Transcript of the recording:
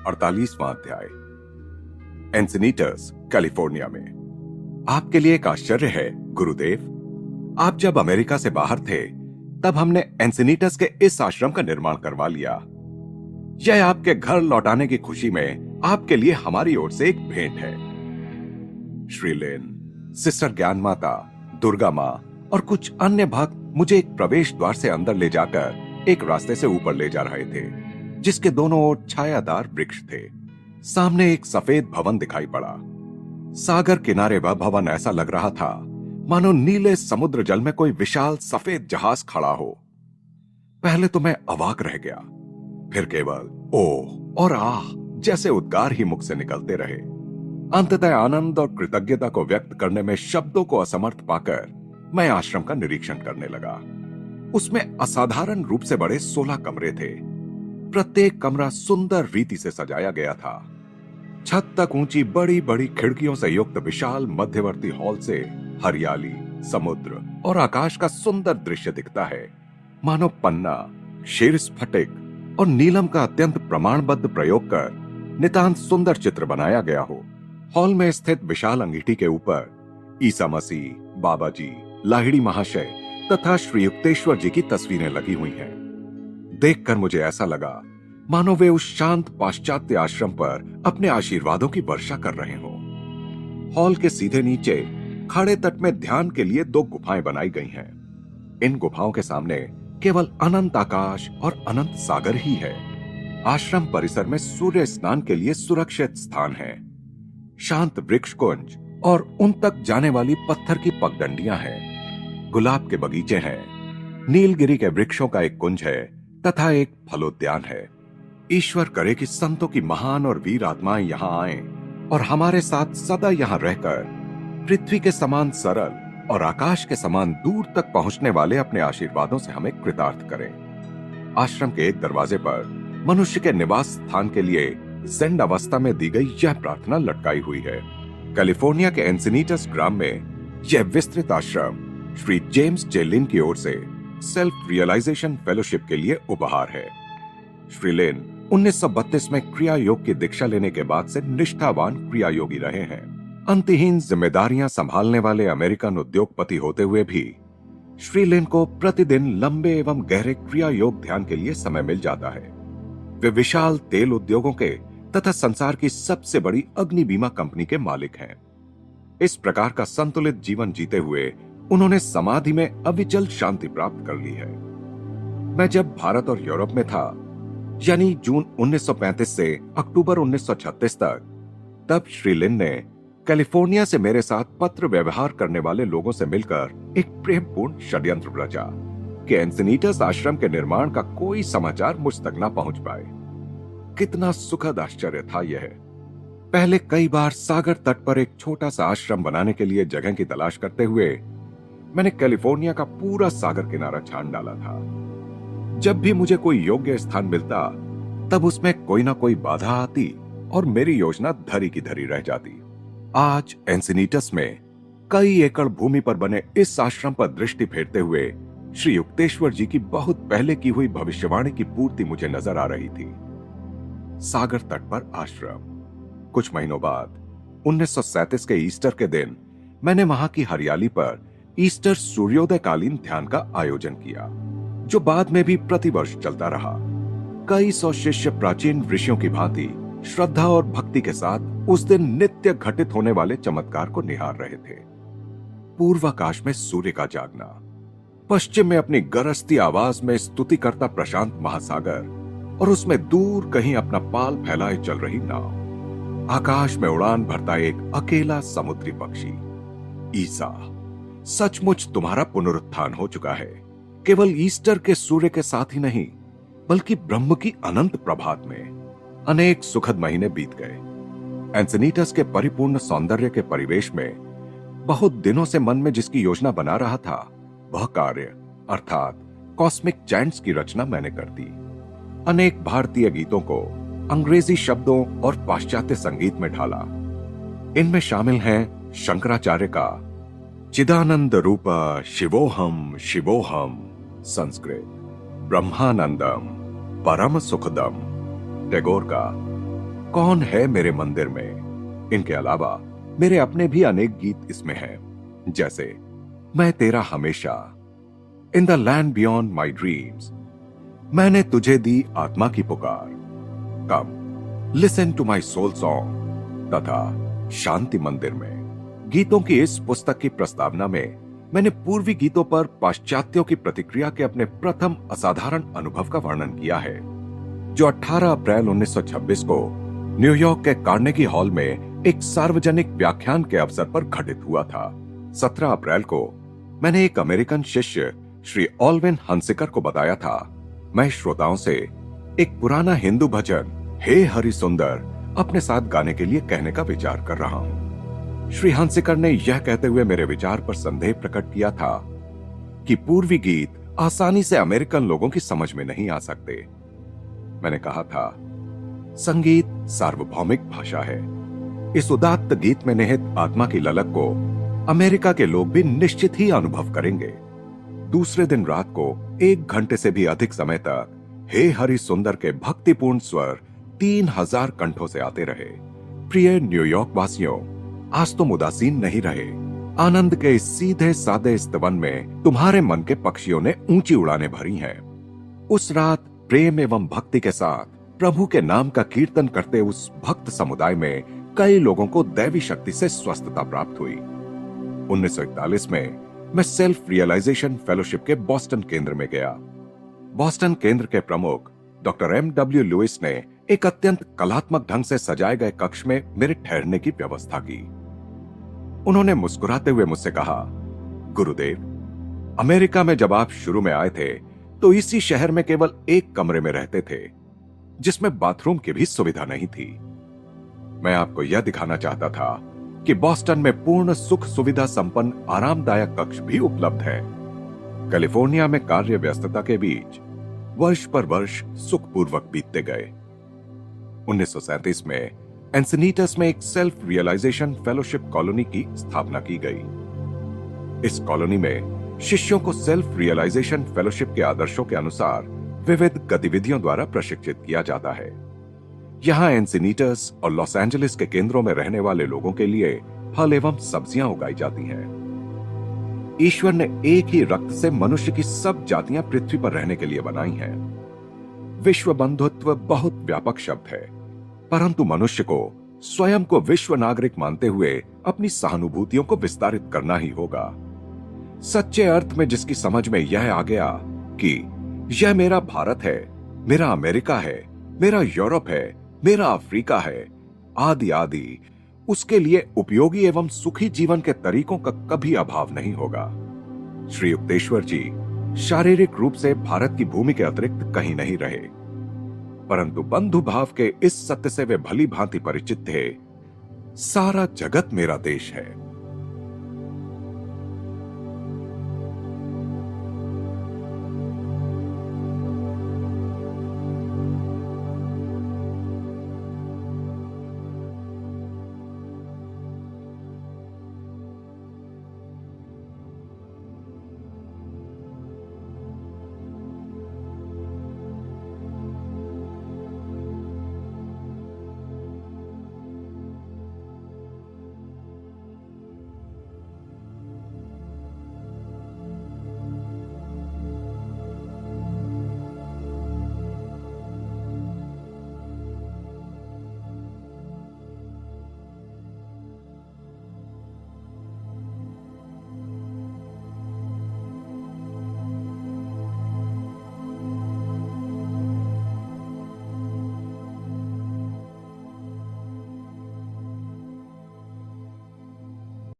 48वां अध्याय। एंसिनीटस, कैलिफोर्निया में। आपके लिए एक आश्चर्य है गुरुदेव, आप जब अमेरिका से बाहर थे तब हमने एंसिनीटस के इस आश्रम का निर्माण करवा लिया। यह आपके घर लौटाने की खुशी में आपके लिए हमारी ओर से एक भेंट है। श्रीलेन, सिस्टर ज्ञान माता, दुर्गा माँ और कुछ अन्य भक्त मुझे एक प्रवेश द्वार से अंदर ले जाकर एक रास्ते से ऊपर ले जा रहे थे, जिसके दोनों ओर छायादार वृक्ष थे। सामने एक सफेद भवन दिखाई पड़ा। सागर किनारे वह भवन ऐसा लग रहा था मानो नीले समुद्र जल में कोई विशाल सफेद जहाज खड़ा हो। पहले तो मैं अवाक रह गया, फिर केवल ओह और आह जैसे उद्गार ही मुख से निकलते रहे। अंततः आनंद और कृतज्ञता को व्यक्त करने में शब्दों को असमर्थ पाकर मैं आश्रम का निरीक्षण करने लगा। उसमें असाधारण रूप से बड़े 16 कमरे थे। प्रत्येक कमरा सुंदर रीति से सजाया गया था। छत तक ऊंची बड़ी बड़ी खिड़कियों से युक्त विशाल मध्यवर्ती हॉल से हरियाली, समुद्र और आकाश का सुंदर दृश्य दिखता है, मानो पन्ना, क्षीर स्फटिक और नीलम का अत्यंत प्रमाणबद्ध प्रयोग कर नितांत सुंदर चित्र बनाया गया हो। हॉल में स्थित विशाल अंगीठी के ऊपर ईसा मसीह, बाबा जी, लाहिड़ी महाशय तथा श्री युक्तेश्वर जी की तस्वीरें लगी हुई हैं। देखकर मुझे ऐसा लगा मानो वे उस शांत पाश्चात्य आश्रम पर अपने आशीर्वादों की वर्षा कर रहे हों। हॉल के सीधे नीचे खड़े तट में ध्यान के लिए 2 गुफाएं बनाई गई हैं। इन गुफाओं के सामने केवल अनंत आकाश और अनंत सागर ही है। आश्रम परिसर में सूर्य स्नान के लिए सुरक्षित स्थान है। शांत वृक्ष कुंज और उन तक जाने वाली पत्थर की पगडंडियां हैं। गुलाब के बगीचे हैं। नीलगिरी के वृक्षों का एक कुंज है तथा एक फलोद्यान है। ईश्वर करे कि संतों की महान और वीर आत्माएं यहाँ आएं और हमारे साथ सदा यहाँ रहकर पृथ्वी के समान सरल और आकाश के समान दूर तक पहुंचने वाले अपने आशीर्वादों से हमें कृतार्थ करें। आश्रम के एक दरवाजे पर मनुष्य के निवास स्थान के लिए ज़ेंड अवस्था में दी गई यह प्रार्थना लटकाई हुई है। कैलिफोर्निया के एंसिनीटस ग्राम में यह विस्तृत आश्रम श्री जेम्स जे लिन की ओर से सेल्फ रियलाइजेशन फेलोशिप के लिए उपहार है। श्री लिन 1932 में क्रिया योग की दीक्षा लेने के बाद से निष्ठावान क्रिया योगी रहे हैं। अंतहीन जिम्मेदारियां संभालने वाले अमेरिकन उद्योगपति होते हुए भी श्री लिन को प्रतिदिन लंबे एवं गहरे क्रिया योग ध्यान के लिए समय मिल जाता है। वे विशाल तेल उद्योगों के तथा संसार की सबसे बड़ी अग्नि बीमा कंपनी के मालिक हैं। इस प्रकार का संतुलित जीवन जीते हुए उन्होंने समाधि में अविचल शांति प्राप्त कर ली है। मैं जब भारत और यूरोप में था, यानी जून 1935 से अक्टूबर 1936 तक, तब श्री लिन ने कैलिफोर्निया से मेरे साथ पत्र व्यवहार करने वाले लोगों से मिलकर एक प्रेमपूर्ण षड्यंत्र रचा कि एंसिनीटस आश्रम के निर्माण का कोई समाचार मुझ तक न पहुंच पाए। कितना सुखद आश्चर्य था यह। पहले कई बार सागर तट पर एक छोटा सा आश्रम बनाने के लिए जगह की तलाश करते हुए मैंने कैलिफोर्निया का पूरा सागर किनारा छान डाला था। जब भी मुझे कोई योग्य स्थान मिलता तब उसमें कोई ना कोई बाधा आती और मेरी योजना धरी की धरी रह जाती। आज एंसिनीटस में कई एकड़ भूमि पर बने इस आश्रम पर दृष्टि फेरते हुए श्री युक्तेश्वर जी की बहुत पहले की हुई भविष्यवाणी की पूर्ति मुझे नजर आ रही थी। सागर तट पर आश्रम। कुछ महीनों बाद 1937 के ईस्टर के दिन मैंने वहां की हरियाली पर ईस्टर सूर्योदय कालीन ध्यान का आयोजन किया, जो बाद में भी प्रतिवर्ष चलता रहा। कई सौ शिष्य प्राचीन ऋषियों की भांति श्रद्धा और भक्ति के साथ उस दिन नित्य घटित होने वाले चमत्कार को निहार रहे थे। पूर्वाकाश में सूर्य का जागना, पश्चिम में अपनी गरजती आवाज में स्तुति करता प्रशांत महासागर और उसमें दूर कहीं अपना पाल फैलाए चल रही नाव, आकाश में उड़ान भरता एक अकेला समुद्री पक्षी। ईसा, सचमुच तुम्हारा पुनरुत्थान हो चुका है। केवल ईस्टर के सूर्य के साथ ही नहीं, बल्कि ब्रह्म की अनंत प्रभात में। अनेक सुखद महीने बीत गए। एंसिनीटस के परिपूर्ण सौंदर्य के परिवेश में बहुत दिनों से मन में जिसकी योजना बना रहा था, वह कार्य अर्थात कॉस्मिक चैंट्स की रचना मैंने कर दी। अनेक भारतीय गीतों को अंग्रेजी शब्दों और पाश्चात्य संगीत में ढाला। इनमें शामिल हैं शंकराचार्य का चिदानंद रूप शिवोहम शिवोहम संस्कृत, ब्रह्मानंदम परम सुखदम टैगोर का कौन है मेरे मंदिर में। इनके अलावा मेरे अपने भी अनेक गीत इसमें हैं, जैसे मैं तेरा हमेशा, in the land beyond my dreams, मैंने तुझे दी आत्मा की पुकार, come listen to my soul song तथा शांति मंदिर में। गीतों की इस पुस्तक की प्रस्तावना में मैंने पूर्वी गीतों पर पाश्चात्यों की प्रतिक्रिया के अपने प्रथम असाधारण अनुभव का वर्णन किया है, जो 18 अप्रैल 1926 को न्यूयॉर्क के कार्नेगी हॉल में एक सार्वजनिक व्याख्यान के अवसर पर घटित हुआ था। 17 अप्रैल को मैंने एक अमेरिकन शिष्य श्री ऑल्विन हंसिकर को बताया था, मैं श्रोताओं से एक पुराना हिंदू भजन हे हरि सुंदर अपने साथ गाने के लिए कहने का विचार कर रहा हूं। श्री हंसिकर ने यह कहते हुए मेरे विचार पर संदेह प्रकट किया था कि पूर्वी गीत आसानी से अमेरिकन लोगों की समझ में नहीं आ सकते। मैंने कहा था, संगीत सार्वभौमिक भाषा है। इस उदात्त गीत में निहित आत्मा की ललक को अमेरिका के लोग भी निश्चित ही अनुभव करेंगे। दूसरे दिन रात को 1 घंटे से भी अधिक समय तक हे हरि सुंदर के भक्तिपूर्ण स्वर 3000 कंठों से आते रहे। प्रिय न्यूयॉर्क वासियों, आज तुम उदासीन नहीं रहे। आनंद के इस सीधे सादे स्तवन में तुम्हारे मन के पक्षियों ने ऊंची उड़ानें भरी हैं। उस रात प्रेम एवं भक्ति के साथ प्रभु के नाम का कीर्तन करते उस भक्त समुदाय में कई लोगों को दैवी शक्ति से स्वस्थता प्राप्त हुई। 1941 में मैं सेल्फ रियलाइजेशन फेलोशिप के बॉस्टन केंद्र में गया। बॉस्टन केंद्र के प्रमुख डॉक्टर M.W. लुइस ने एक अत्यंत कलात्मक ढंग से सजाए गए कक्ष में मेरे ठहरने की व्यवस्था की। उन्होंने मुस्कुराते हुए मुझसे कहा, गुरुदेव, अमेरिका में जब आप शुरू में आए थे तो इसी शहर में केवल एक कमरे में रहते थे, जिसमें बाथरूम की भी सुविधा नहीं थी। मैं आपको यह दिखाना चाहता था कि बॉस्टन में पूर्ण सुख सुविधा संपन्न आरामदायक कक्ष भी उपलब्ध है। कैलिफोर्निया में कार्य व्यस्तता के बीच वर्ष पर वर्ष सुखपूर्वक बीतते गए। 1937 में एंसिनीटस में एक सेल्फ रियलाइजेशन फेलोशिप कॉलोनी की स्थापना की गई। इस कॉलोनी में शिष्यों को सेल्फ रियलाइजेशन फेलोशिप के आदर्शों के अनुसार विविध गतिविधियों द्वारा प्रशिक्षित किया जाता है। यहाँ एंसिनीटस और लॉस एंजलिस के केंद्रों में रहने वाले लोगों के लिए फल एवं सब्जियां उगाई जाती हैं। ईश्वर ने एक ही रक्त से मनुष्य की सब जातियां पृथ्वी पर रहने के लिए बनाई हैं। विश्व बंधुत्व बहुत व्यापक शब्द है, परंतु मनुष्य को स्वयं को विश्व नागरिक मानते हुए अपनी सहानुभूतियों को विस्तारित करना ही होगा। सच्चे अर्थ में जिसकी समझ में यह आ गया कि यह मेरा भारत है, मेरा अमेरिका है, मेरा यूरोप है, मेरा अफ्रीका है, आदि आदि, उसके लिए उपयोगी एवं सुखी जीवन के तरीकों का कभी अभाव नहीं होगा। श्री युक्तेश्वर जी शारीरिक रूप से भारत की भूमि के अतिरिक्त कहीं नहीं रहे, परंतु बंधु भाव के इस सत्य से वे भली भांति परिचित थे, सारा जगत मेरा देश है।